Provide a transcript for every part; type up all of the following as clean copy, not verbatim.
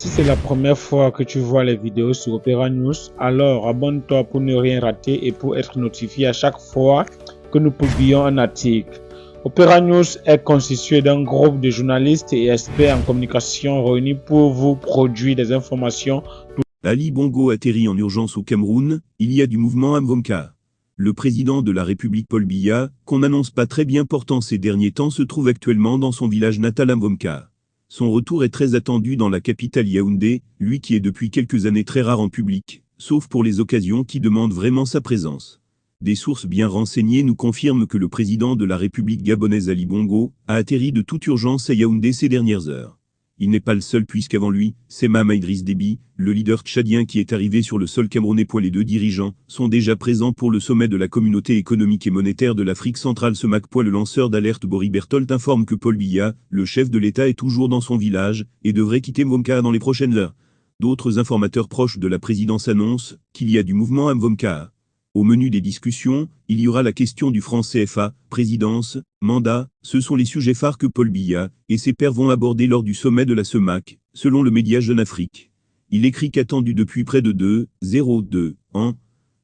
Si c'est la première fois que tu vois les vidéos sur Opera News, alors abonne-toi pour ne rien rater et pour être notifié à chaque fois que nous publions un article. Opera News est constitué d'un groupe de journalistes et experts en communication réunis pour vous produire des informations. Ali Bongo atterrit en urgence au Cameroun, il y a du mouvement à Mvomka. Le président de la République Paul Biya, qu'on n'annonce pas très bien portant ces derniers temps, se trouve actuellement dans son village natal à Mvomka. Son retour est très attendu dans la capitale Yaoundé, lui qui est depuis quelques années très rare en public, sauf pour les occasions qui demandent vraiment sa présence. Des sources bien renseignées nous confirment que le président de la République gabonaise Ali Bongo a atterri de toute urgence à Yaoundé ces dernières heures. Il n'est pas le seul puisqu'avant lui, c'est Mahamat Idriss Déby, le leader tchadien qui est arrivé sur le sol camerounais. Les deux dirigeants sont déjà présents pour le sommet de la communauté économique et monétaire de l'Afrique centrale. CEMAC. Le lanceur d'alerte Bory Berthold informe que Paul Biya, le chef de l'État, est toujours dans son village et devrait quitter Mvomka dans les prochaines heures. D'autres informateurs proches de la présidence annoncent qu'il y a du mouvement à Mvomka. Au menu des discussions, il y aura la question du franc CFA, présidence, mandat, ce sont les sujets phares que Paul Biya et ses pairs vont aborder lors du sommet de la CEMAC, selon le média Jeune Afrique. Il écrit qu'attendu depuis près de 2 ans,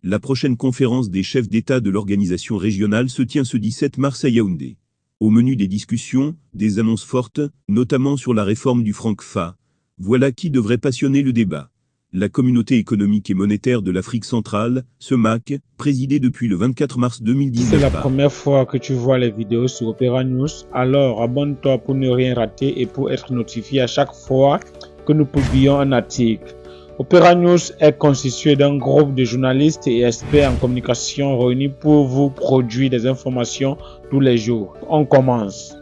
la prochaine conférence des chefs d'État de l'organisation régionale se tient ce 17 mars à Yaoundé. Au menu des discussions, des annonces fortes, notamment sur la réforme du franc CFA. Voilà qui devrait passionner le débat. La communauté économique et monétaire de l'Afrique centrale, CEMAC, présidée depuis le 24 mars 2019. Si c'est la première fois que tu vois les vidéos sur Opera News, alors abonne-toi pour ne rien rater et pour être notifié à chaque fois que nous publions un article. Opera News est constitué d'un groupe de journalistes et experts en communication réunis pour vous produire des informations tous les jours. On commence.